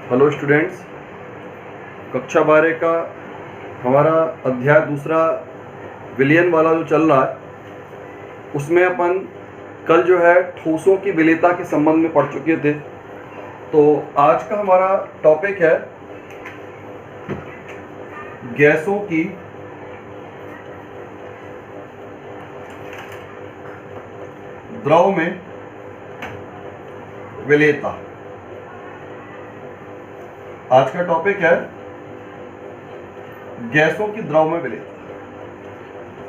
Hello students, कक्षा 12 का हमारा अध्याय दूसरा विलयन वाला जो चल रहा है उसमें अपन कल जो है ठोसों की विलेयता के संबंध में पढ़ चुके थे। तो आज का हमारा टॉपिक है गैसों की द्रव में विलेयता। आज का टॉपिक है गैसों की द्रव में विलेयता।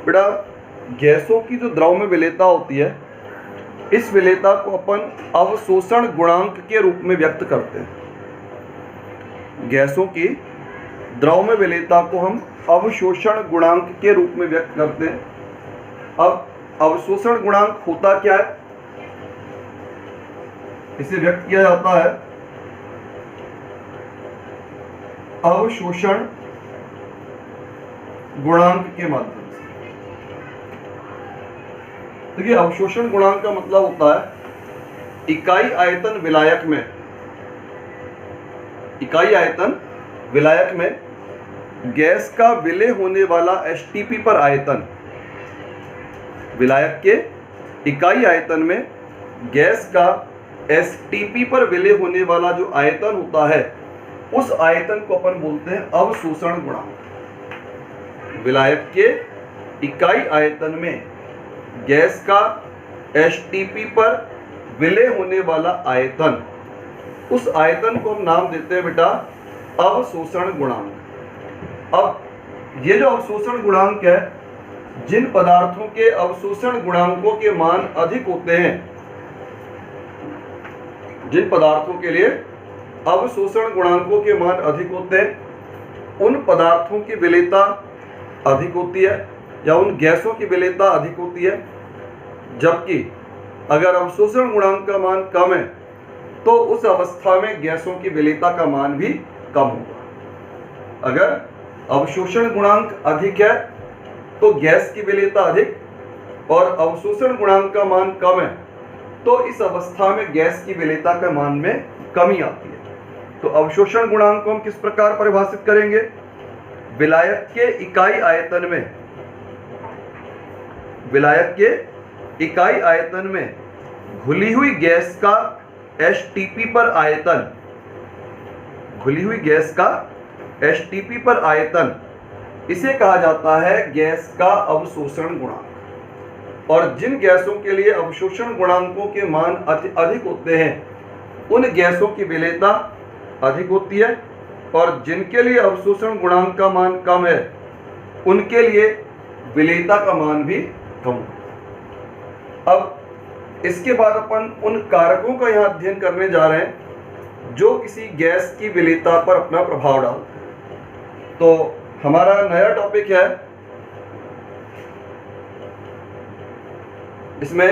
बेटा, गैसों की जो द्रव में विलेयता होती है, इस विलेयता को अपन अवशोषण गुणांक के रूप में व्यक्त करते हैं। गैसों की द्रव में विलेयता को हम अवशोषण गुणांक के रूप में व्यक्त करते हैं। अब अवशोषण गुणांक होता क्या है? इसे व्यक्त किया जाता है अवशोषण गुणांक के माध्यम से। देखिए, अवशोषण गुणांक का मतलब होता है इकाई आयतन विलायक में गैस का विलय होने वाला एसटीपी पर आयतन। विलायक के इकाई आयतन में गैस का एसटीपी पर विलय होने वाला जो आयतन होता है, उस आयतन को अपन बोलते हैं अवशोषण गुणांक। विलायक के इकाई आयतन में गैस का एसटीपी पर विलय होने वाला आयतन, उस आयतन को हम नाम देते हैं बेटा अवशोषण गुणांक। अब ये जो अवशोषण गुणांक है, जिन पदार्थों के अवशोषण गुणांकों के मान अधिक होते हैं, जिन पदार्थों के लिए अवशोषण गुणांकों के मान अधिक होते हैं, उन पदार्थों की विलेयता अधिक होती है या उन गैसों की विलेयता अधिक होती है। जबकि अगर अवशोषण गुणांक का मान कम है तो उस अवस्था में गैसों की विलेयता का मान भी कम होगा। अगर अवशोषण गुणांक अधिक है तो गैस की विलेयता अधिक, और अवशोषण गुणांक का मान कम है तो इस अवस्था में गैस की विलेयता का मान में कमी आती है। तो अवशोषण गुणांक को हम किस प्रकार परिभाषित करेंगे? विलायक के इकाई आयतन में घुली हुई गैस का एसटीपी पर आयतन, इसे कहा जाता है गैस का अवशोषण गुणांक। और जिन गैसों के लिए अवशोषण गुणांकों के मान अधिक होते हैं, उन गैसों की विलेयता अधिक होती है, और जिनके लिए अवशोषण गुणांक का मान कम है, उनके लिए विलेयता का मान भी कम है। अब इसके बाद अपन उन कारकों का यहाँ अध्ययन करने जा रहे हैं जो किसी गैस की विलेयता पर अपना प्रभाव डालते हैं। तो हमारा नया टॉपिक है, इसमें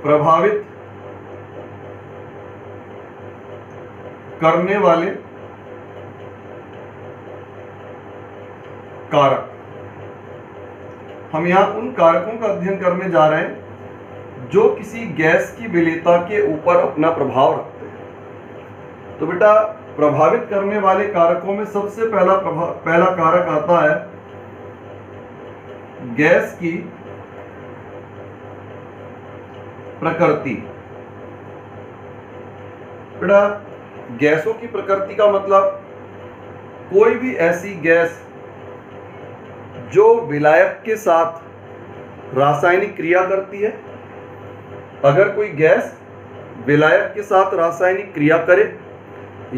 प्रभावित करने वाले कारक। हम यहां उन कारकों का अध्ययन करने जा रहे हैं जो किसी गैस की विलेयता के ऊपर अपना प्रभाव रखते हैं। तो बेटा, प्रभावित करने वाले कारकों में सबसे पहला कारक आता है गैस की प्रकृति। बेटा, गैसों की प्रकृति का मतलब कोई भी ऐसी गैस जो विलायक के साथ रासायनिक क्रिया करती है। अगर कोई गैस विलायक के साथ रासायनिक क्रिया करे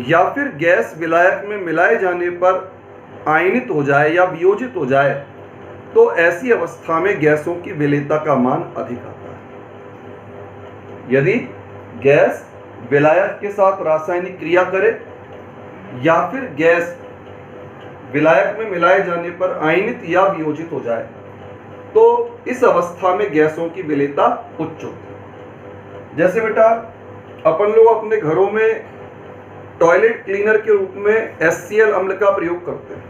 या फिर गैस विलायक में मिलाए जाने पर आयनित हो जाए या वियोजित हो जाए, तो ऐसी अवस्था में गैसों की विलेयता का मान अधिक आता है। यदि गैस विलायक के साथ रासायनिक क्रिया करे या फिर गैस विलायक में मिलाए जाने पर आयनित या वियोजित हो जाए, तो इस अवस्था में गैसों की विलेयता उच्च होती है। जैसे बेटा, अपन लोग अपने घरों में टॉयलेट क्लीनर के रूप में HCl अम्ल का प्रयोग करते हैं।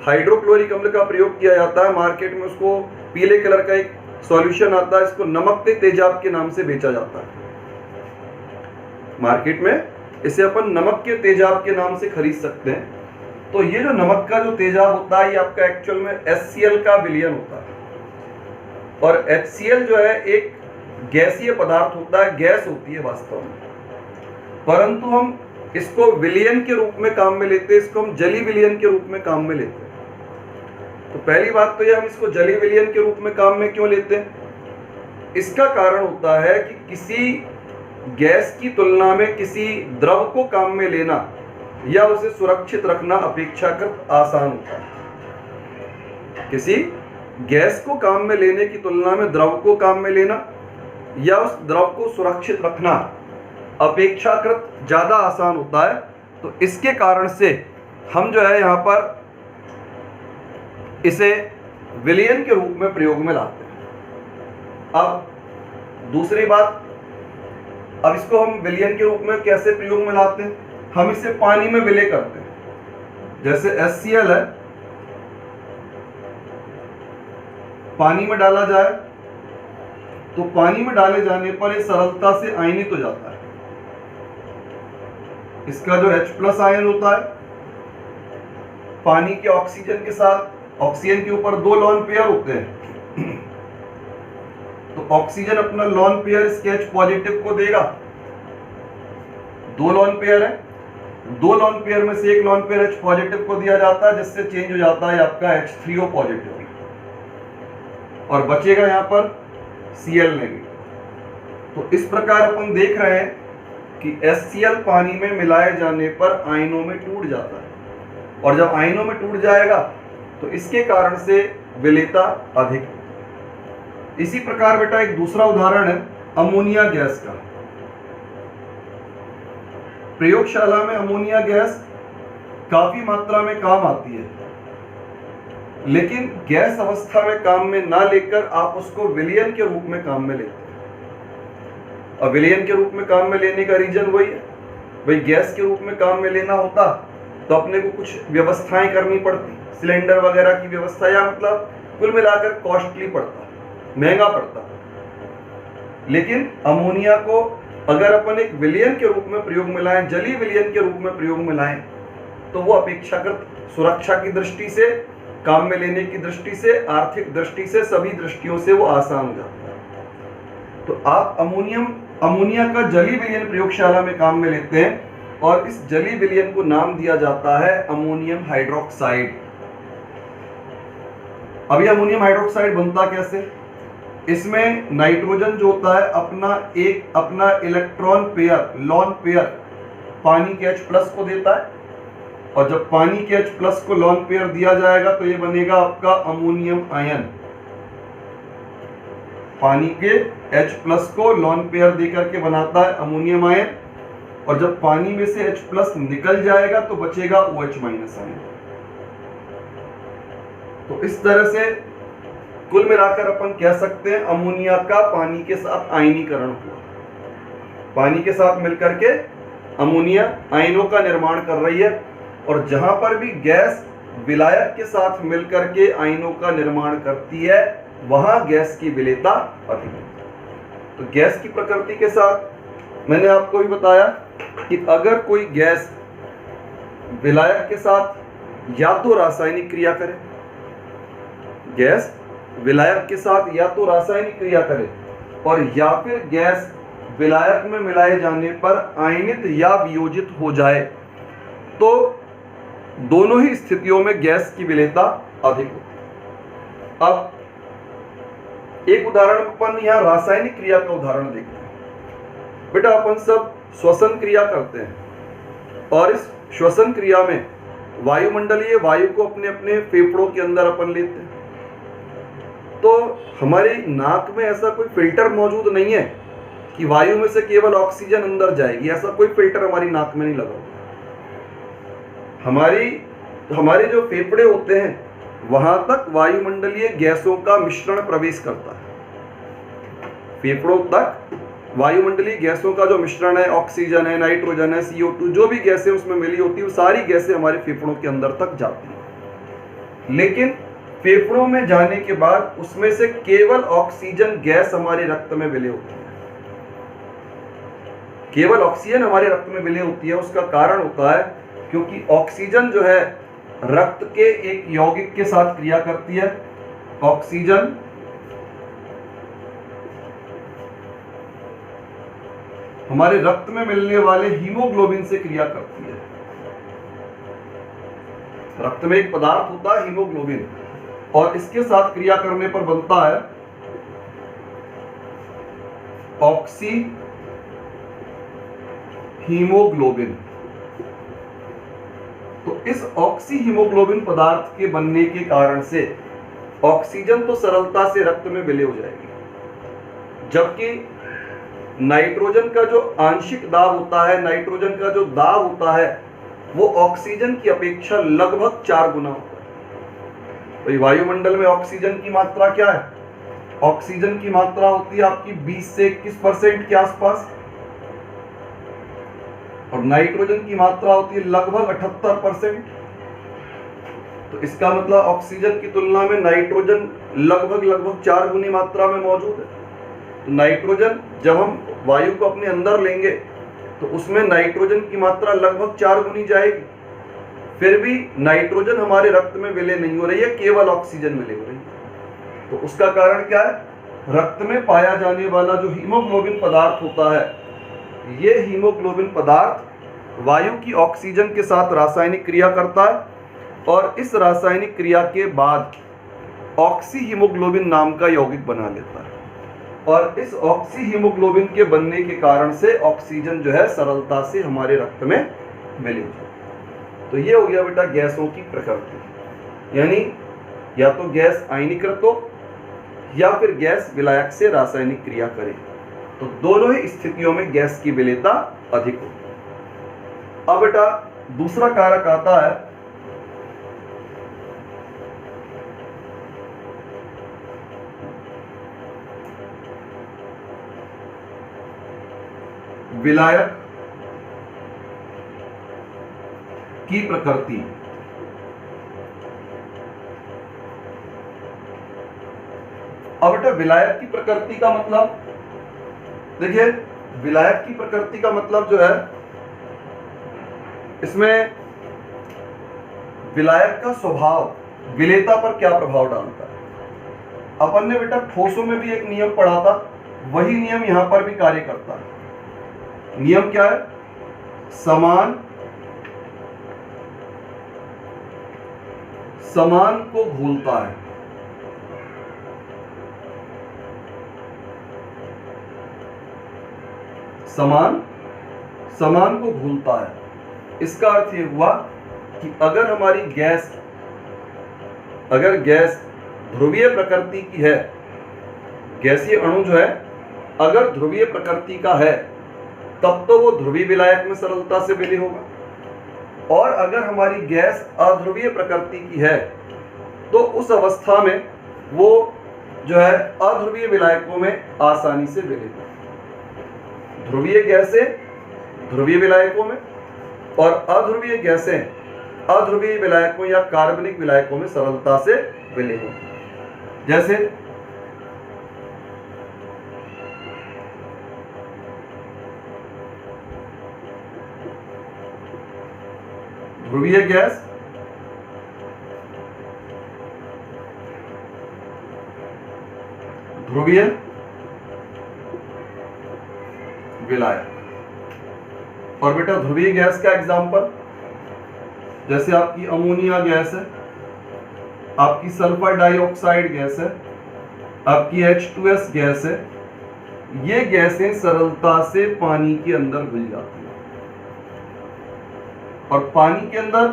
हाइड्रोक्लोरिक अम्ल का प्रयोग किया जाता है। मार्केट में उसको पीले कलर का एक सॉल्यूशन आता है, इसको नमक के तेजाब के नाम से बेचा जाता है मार्केट में। इसे अपन नमक के तेजाब के नाम से खरीद सकते हैं। तो ये जो नमक का जो तेजाब होता है ये आपका एक्चुअल में HCl का विलयन होता है। और HCl जो है एक गैसीय पदार्थ होता है, गैस होती है वास्तव में, परंतु हम इसको विलयन के रूप में काम में लेते हैं, इसको हम जली विलयन के रूप में काम में लेते हैं। तो पहली बात तो ये, हम इसको जली विलयन के रूप में काम में क्यों लेते हैं? इसका कारण होता है कि किसी गैस की तुलना में किसी द्रव को काम में लेना या उसे सुरक्षित रखना अपेक्षाकृत आसान होता है। किसी गैस को काम में लेने की तुलना में द्रव को काम में लेना या उस द्रव को सुरक्षित रखना अपेक्षाकृत ज़्यादा आसान होता है। तो इसके कारण से हम जो है यहाँ पर इसे विलयन के रूप में प्रयोग में लाते हैं। अब दूसरी बात, अब इसको हम विलयन के रूप में कैसे प्रयोग में लाते हैं? हम इसे पानी में विलय करते हैं। जैसे HCl है, पानी में डाला जाए तो पानी में डाले जाने पर ये सरलता से आयनित हो जाता है। इसका जो H+ आयन होता है, पानी के ऑक्सीजन के साथ, ऑक्सीजन के ऊपर 2 लोन पेयर होते हैं, तो ऑक्सीजन अपना लोन पेयर इसके H+ को देगा। 2 लोन पेयर है, 2 लोन पेयर में से एक लोन पेयर H+ को दिया जाता है, जिससे चेंज हो जाता है आपका H3O+, और बचेगा यहाँ पर Cl नेगेटिव। तो इस प्रकार अपन देख रहे हैं कि HCl पानी में मिलाए जाने पर आयनों में टूट जाता है, और जब आयनों में टूट जाएगा तो इसके कारण से विलेयता अधिक है। इसी प्रकार बेटा एक दूसरा उदाहरण है अमोनिया गैस का। प्रयोगशाला में अमोनिया गैस काफी मात्रा में काम आती है, लेकिन गैस अवस्था में काम में ना लेकर आप उसको विलयन के रूप में काम में लेते हैं। अब विलयन के रूप में काम में लेने का रीजन वही है, भाई गैस के रूप में काम में लेना होता तो अपने को कुछ व्यवस्थाएं करनी पड़ती, सिलेंडर वगैरह की व्यवस्था, या मतलब कुल मिलाकर कॉस्टली पड़ता, महंगा पड़ता। लेकिन अमोनिया को अगर अपन एक विलयन के रूप में प्रयोग में लाएं, जलीय विलयन के रूप में प्रयोग में लाएं, तो वो अपेक्षाकृत सुरक्षा की दृष्टि से, काम में लेने की दृष्टि से, आर्थिक दृष्टि से, सभी दृष्टियों से वो आसान हो जाता है। तो आप अमोनिया का जलीय विलयन प्रयोगशाला में काम में लेते हैं, और इस जलीय विलयन को नाम दिया जाता है अमोनियम हाइड्रोक्साइड। अभी अमोनियम हाइड्रोक्साइड बनता कैसे? इसमें नाइट्रोजन जो होता है अपना इलेक्ट्रॉन पेयर, लोन पेयर पानी के H+ को देता है, और जब पानी के H+ को लोन पेयर दिया जाएगा तो ये बनेगा आपका अमोनियम आयन। पानी के H+ को लोन पेयर देकर के बनाता है अमोनियम आयन, और जब पानी में से H+ निकल जाएगा तो बचेगा OH- आयन। तो इस तरह से कुल मिलाकर अपन कह सकते हैं अमोनिया का पानी के साथ आयनीकरण हुआ। पानी के साथ मिलकर के अमोनिया आयनों का निर्माण कर रही है, और जहां पर भी गैस विलायक के साथ मिलकर के आयनों का निर्माण करती है वहां गैस की विलेयता अधिक होती है। तो गैस की प्रकृति के साथ मैंने आपको भी बताया कि अगर कोई गैस विलायक के साथ या तो रासायनिक क्रिया करे, गैस विलायक के साथ या तो रासायनिक क्रिया करे, और या फिर गैस विलायक में मिलाए जाने पर आयनित या वियोजित हो जाए, तो दोनों ही स्थितियों में गैस की विलेयता अधिक होती है। अब एक उदाहरण अपन यहाँ रासायनिक क्रिया का उदाहरण देखते हैं। बेटा अपन सब श्वसन क्रिया करते हैं, और इस श्वसन क्रिया में वायुमंडलीय वायु को अपने अपने फेफड़ों के अंदर अपन लेते हैं। तो हमारी नाक में ऐसा कोई फिल्टर मौजूद नहीं है कि वायु में से केवल ऑक्सीजन अंदर जाएगी, ऐसा कोई फिल्टर हमारी नाक में नहीं लगा। हमारे जो फेफड़े होते हैं वहां तक वायुमंडलीय गैसों का मिश्रण प्रवेश करता है। फेफड़ों तक वायुमंडलीय गैसों का जो मिश्रण है, ऑक्सीजन है, नाइट्रोजन है, CO2, जो भी गैसें उसमें मिली होती है, वो सारी गैसें हमारे फेफड़ों के अंदर तक जाती हैं। लेकिन फेफड़ों में जाने के बाद उसमें से केवल ऑक्सीजन गैस हमारे रक्त में विलय होती है, केवल ऑक्सीजन हमारे रक्त में विलय होती है। उसका कारण होता है क्योंकि ऑक्सीजन जो है रक्त के एक यौगिक के साथ क्रिया करती है। ऑक्सीजन हमारे रक्त में मिलने वाले हीमोग्लोबिन से क्रिया करती है। रक्त में एक पदार्थ होता है हीमोग्लोबिन, और इसके साथ क्रिया करने पर बनता है ऑक्सी हीमोग्लोबिन। तो इस ऑक्सी हीमोग्लोबिन पदार्थ के बनने के कारण से ऑक्सीजन तो सरलता से रक्त में विलय हो जाएगी, जबकि नाइट्रोजन का जो आंशिक दाब होता है, नाइट्रोजन का जो दाब होता है, वो ऑक्सीजन की अपेक्षा लगभग 4 गुना होता है। तो वायुमंडल में ऑक्सीजन की मात्रा क्या है? ऑक्सीजन की मात्रा होती है आपकी 20 से 21% के आसपास, और नाइट्रोजन की मात्रा होती है लगभग 78%। तो इसका मतलब ऑक्सीजन की तुलना में नाइट्रोजन लगभग 4 गुनी मात्रा में मौजूद है। तो नाइट्रोजन जब हम वायु को अपने अंदर लेंगे तो उसमें नाइट्रोजन की मात्रा लगभग 4 गुनी जाएगी, फिर भी नाइट्रोजन हमारे रक्त में विलय नहीं हो रही है, केवल ऑक्सीजन विलय हो रही है। तो उसका कारण क्या है? रक्त में पाया जाने वाला जो हीमोग्लोबिन पदार्थ होता है, ये हीमोग्लोबिन पदार्थ वायु की ऑक्सीजन के साथ रासायनिक क्रिया करता है, और इस रासायनिक क्रिया के बाद ऑक्सी हीमोग्लोबिन नाम का यौगिक बना लेता है, और इस ऑक्सी हीमोग्लोबिन के बनने के कारण से ऑक्सीजन जो है सरलता से हमारे रक्त में मिली जाए। तो ये हो गया बेटा गैसों की प्रकृति, यानी या तो गैस आयनीकृत हो या फिर गैस विलायक से रासायनिक क्रिया करे। तो दोनों ही स्थितियों में गैस की विलेयता अधिक होती है। अब बेटा दूसरा कारक आता है विलायक की प्रकृति। अब बेटा विलायक की प्रकृति का मतलब देखिए, विलायक की प्रकृति का मतलब जो है, इसमें विलायक का स्वभाव विलेयता पर क्या प्रभाव डालता है। अपन ने बेटा ठोसों में भी एक नियम पढ़ा था, वही नियम यहां पर भी कार्य करता है। नियम क्या है? समान को घोलता है। समान को घोलता है। इसका अर्थ ये हुआ कि अगर हमारी गैस ध्रुवीय प्रकृति की है, गैसीय अणु जो है अगर ध्रुवीय प्रकृति का है, तब तो वो ध्रुवीय विलायक में सरलता से विलय होगा, और अगर हमारी गैस अध्रुवीय प्रकृति की है तो उस अवस्था में वो जो है अध्रुवीय विलायकों में आसानी से विलय होगा। ध्रुवीय गैसें ध्रुवीय विलायकों में, और अध्रुवीय गैसें अध्रुवीय विलायकों या कार्बनिक विलायकों में सरलता से विलय होगी। जैसे ध्रुवीय गैस, ध्रुवीय विलायक। और बेटा ध्रुवीय गैस का एग्जांपल जैसे आपकी अमोनिया गैस है, आपकी सल्फर डाइऑक्साइड गैस है, आपकी H2S गैस है। ये गैसें सरलता से पानी के अंदर घुल जाती हैं, और पानी के अंदर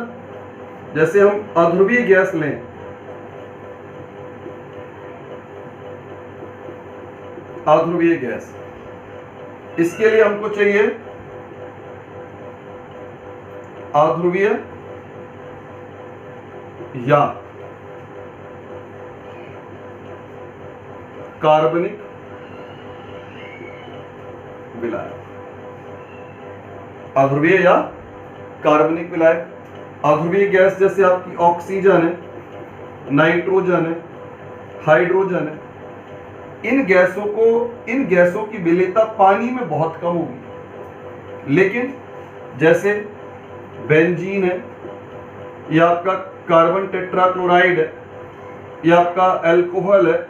जैसे हम अध्रुवीय गैस लें, अध्रुवीय गैस, इसके लिए हमको चाहिए अध्रुवीय या कार्बनिक विलायक। अध्रुवीय या कार्बनिक विलायक। अध्रुवीय गैस जैसे आपकी ऑक्सीजन है, नाइट्रोजन है, हाइड्रोजन है। इन गैसों की विलेयता पानी में बहुत कम होगी, लेकिन जैसे बेंजीन है, या आपका कार्बन टेट्राक्लोराइड है, या आपका अल्कोहल है,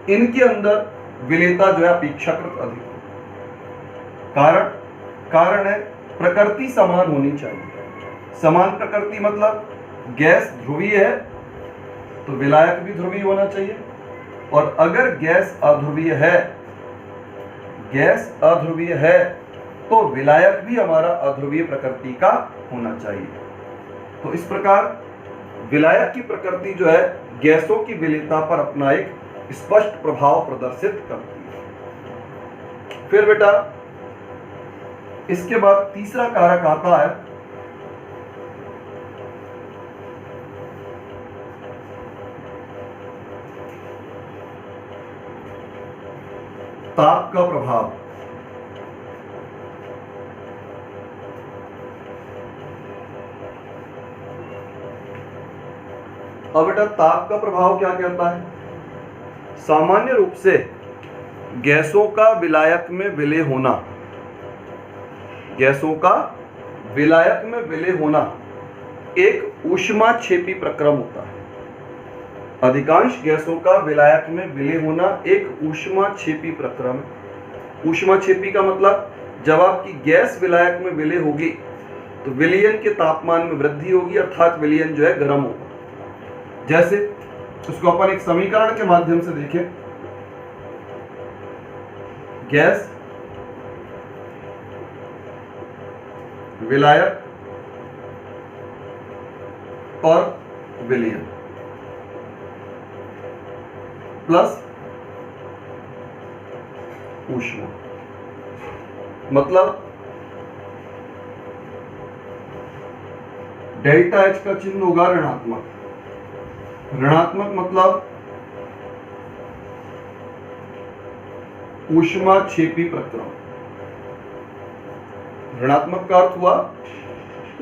इनके अंदर विलेयता जो है अपेक्षाकृत अधिक है। कारण है प्रकृति समान होनी चाहिए। समान प्रकृति मतलब गैस ध्रुवीय है तो विलायक भी ध्रुवीय होना चाहिए, और अगर गैस अध्रुवीय है तो विलायक भी हमारा अध्रुवीय प्रकृति का होना चाहिए। तो इस प्रकार विलायक की प्रकृति जो है गैसों की विलेयता पर अपना एक स्पष्ट प्रभाव प्रदर्शित करती है। फिर बेटा इसके बाद तीसरा कारक आता है ताप का प्रभाव। अब बेटा ताप का प्रभाव क्या कहता है? सामान्य रूप से गैसों का विलायक में विलय होना एक ऊष्माक्षेपी प्रक्रम होता है। अधिकांश गैसों का विलायक में विलय होना एक ऊष्माक्षेपी प्रक्रम है। ऊष्माक्षेपी का मतलब जब आपकी गैस विलायक में विलय होगी तो विलयन के तापमान में वृद्धि होगी, अर्थात विलयन जो है गर्म होगा। जैसे उसको अपन एक समीकरण के माध्यम से देखें, गैस विलायक और विलयन प्लस ऊष्मा, मतलब डेल्टा एच का चिन्ह होगा ऋणात्मक। ऋणात्मक मतलब ऊष्माक्षेपी प्रक्रम। ऋणात्मक का अर्थ हुआ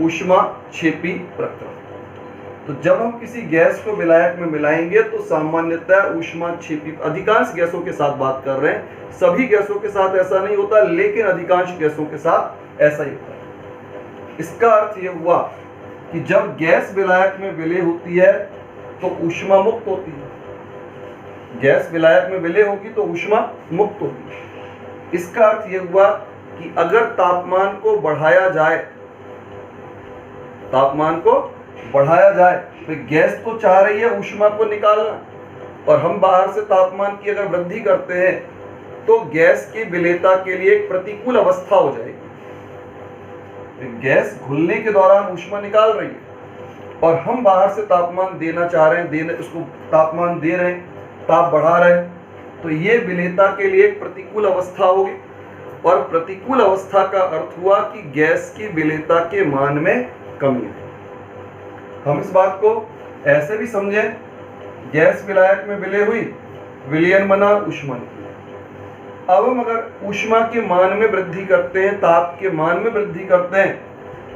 ऊष्माक्षेपी प्रक्रम। तो जब हम किसी गैस को विलायक में मिलाएंगे तो सामान्यतः ऊष्माक्षेपी, अधिकांश गैसों के साथ बात कर रहे हैं, सभी गैसों के साथ ऐसा नहीं होता, लेकिन अधिकांश गैसों के साथ ऐसा ही होता है। इसका अर्थ यह हुआ कि जब गैस विलायक में विलय होती है तो ऊष्मा मुक्त होती है। गैस विलायक में विलय होगी तो ऊष्मा मुक्त होगी। इसका अर्थ यह हुआ कि अगर तापमान को बढ़ाया जाए तो गैस तो चाह रही है ऊष्मा को निकालना, और हम बाहर से तापमान की अगर वृद्धि करते हैं तो गैस की विलेयता के लिए एक प्रतिकूल अवस्था हो जाएगी। गैस घुलने के दौरान ऊष्मा निकाल रही है और हम बाहर से तापमान देना चाह रहे हैं, उसको तापमान दे रहे हैं, ताप बढ़ा रहे हैं, तो ये विलेयता के लिए एक प्रतिकूल अवस्था होगी। और प्रतिकूल अवस्था का अर्थ हुआ कि गैस की विलेयता के मान में कमी है। हम इस बात को ऐसे भी समझें, गैस विलायक में विलय हुई, विलयन बना, ऊष्मा निकली। अब हम अगर ऊष्मा के मान में वृद्धि करते हैं, ताप के मान में वृद्धि करते हैं,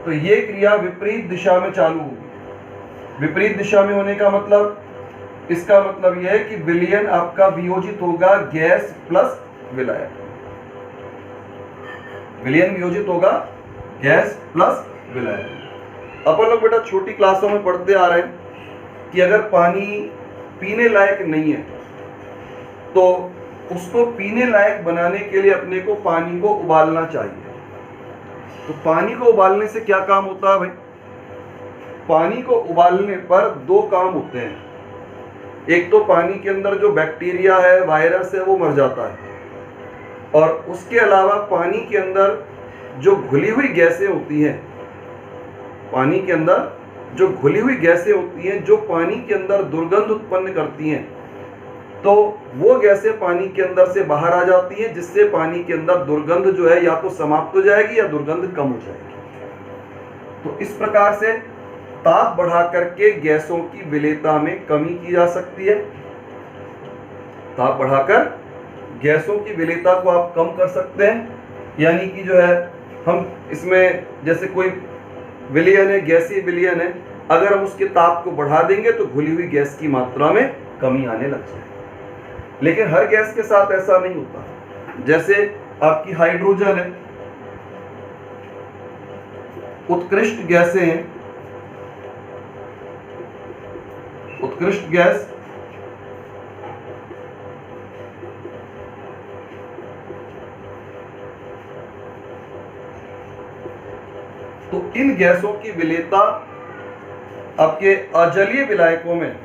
तो ये क्रिया विपरीत दिशा में चालू होगी। विपरीत दिशा में होने का मतलब, इसका मतलब यह है कि विलयन आपका वियोजित होगा गैस प्लस विलायक। विलयन वियोजित होगा गैस प्लस विलायक। अपन लोग बेटा छोटी क्लासों में पढ़ते आ रहे हैं कि अगर पानी पीने लायक नहीं है तो उसको पीने लायक बनाने के लिए अपने को पानी को उबालना चाहिए। तो पानी को उबालने से क्या काम होता है भाई? पानी को उबालने पर दो काम होते हैं। एक तो पानी के अंदर जो बैक्टीरिया है, वायरस है, वो मर जाता है, और उसके अलावा पानी के अंदर जो घुली हुई गैसें होती हैं, पानी के अंदर जो घुली हुई गैसें होती हैं जो पानी के अंदर दुर्गंध उत्पन्न करती हैं, तो वो गैसें पानी के अंदर से बाहर आ जाती हैं, जिससे पानी के अंदर दुर्गंध जो है या तो समाप्त हो जाएगी या दुर्गंध कम हो जाएगी। तो इस प्रकार से ताप बढ़ा करके गैसों की विलेयता में कमी की जा सकती है। ताप बढ़ाकर गैसों की विलेयता को आप कम कर सकते हैं। यानी कि जो है हम इसमें जैसे कोई विलयन है, गैसीय विलयन है, अगर हम उसके ताप को बढ़ा देंगे तो घुली हुई गैस की मात्रा में कमी आने लग जाए। लेकिन हर गैस के साथ ऐसा नहीं होता। जैसे आपकी हाइड्रोजन है, उत्कृष्ट गैसें हैं, उत्कृष्ट गैस तो इन गैसों की विलेयता आपके अजलीय विलायकों में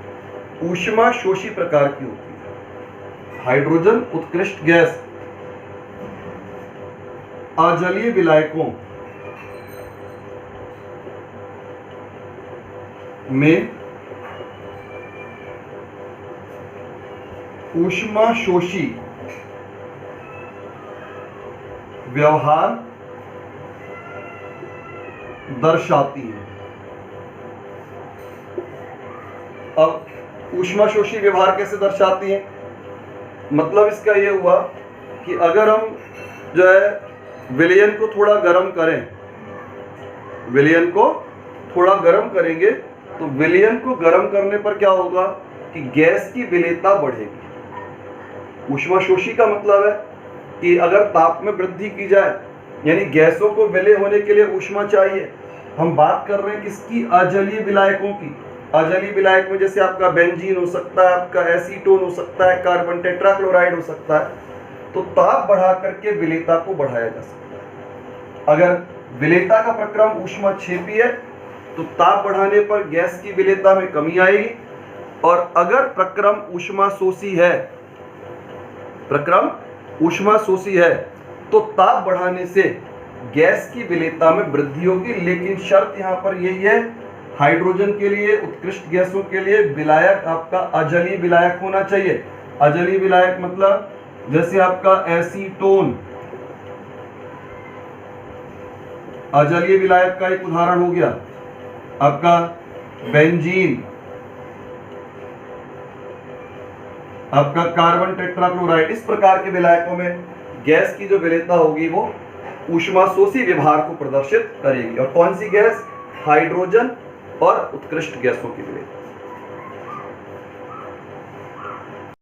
ऊष्मा शोषी प्रकार की होती है। हाइड्रोजन उत्कृष्ट गैस अजलीय विलायकों में ऊष्मा शोषी व्यवहार दर्शाती है। अब ऊष्माशोषी व्यवहार कैसे दर्शाती है? मतलब इसका ये हुआ कि अगर हम जो है विलयन को थोड़ा गर्म करें, विलयन को थोड़ा गर्म करेंगे तो विलयन को गर्म करने पर क्या होगा कि गैस की विलेयता बढ़ेगी। ऊष्माशोषी का मतलब है कि अगर ताप में वृद्धि की जाए, यानी गैसों को विलय होने के लिए ऊष्मा चाहिए। हम बात कर रहे हैं किसकी? अजलीय विलायकों की। अजलीय विलायक में जैसे आपका बेंजीन हो सकता है, आपका एसीटोन हो सकता है, कार्बन टेट्राक्लोराइड हो सकता है। तो ताप बढ़ा करके विलेयता को बढ़ाया जा सकता है। अगर विलेयता का प्रक्रम ऊष्माक्षेपी है तो ताप बढ़ाने पर गैस की विलेयता में कमी आएगी, और अगर प्रक्रम ऊष्माशोषी है, प्रक्रम ऊष्माशोषी है तो ताप बढ़ाने से गैस की विलेयता में वृद्धि होगी। लेकिन शर्त यहाँ पर यही है, हाइड्रोजन के लिए, उत्कृष्ट गैसों के लिए विलायक आपका अजलीय विलायक होना चाहिए। अजलीय विलायक मतलब जैसे आपका एसीटोन अजलीय विलायक का एक उदाहरण हो गया, आपका बेंजीन, आपका कार्बन टेट्राक्लोराइड। इस प्रकार के विलायकों में गैस की जो विलेयता होगी वो ऊष्माशोषी व्यवहार को प्रदर्शित करेगी। और कौन सी गैस? हाइड्रोजन और उत्कृष्ट गैसों की विलेयता।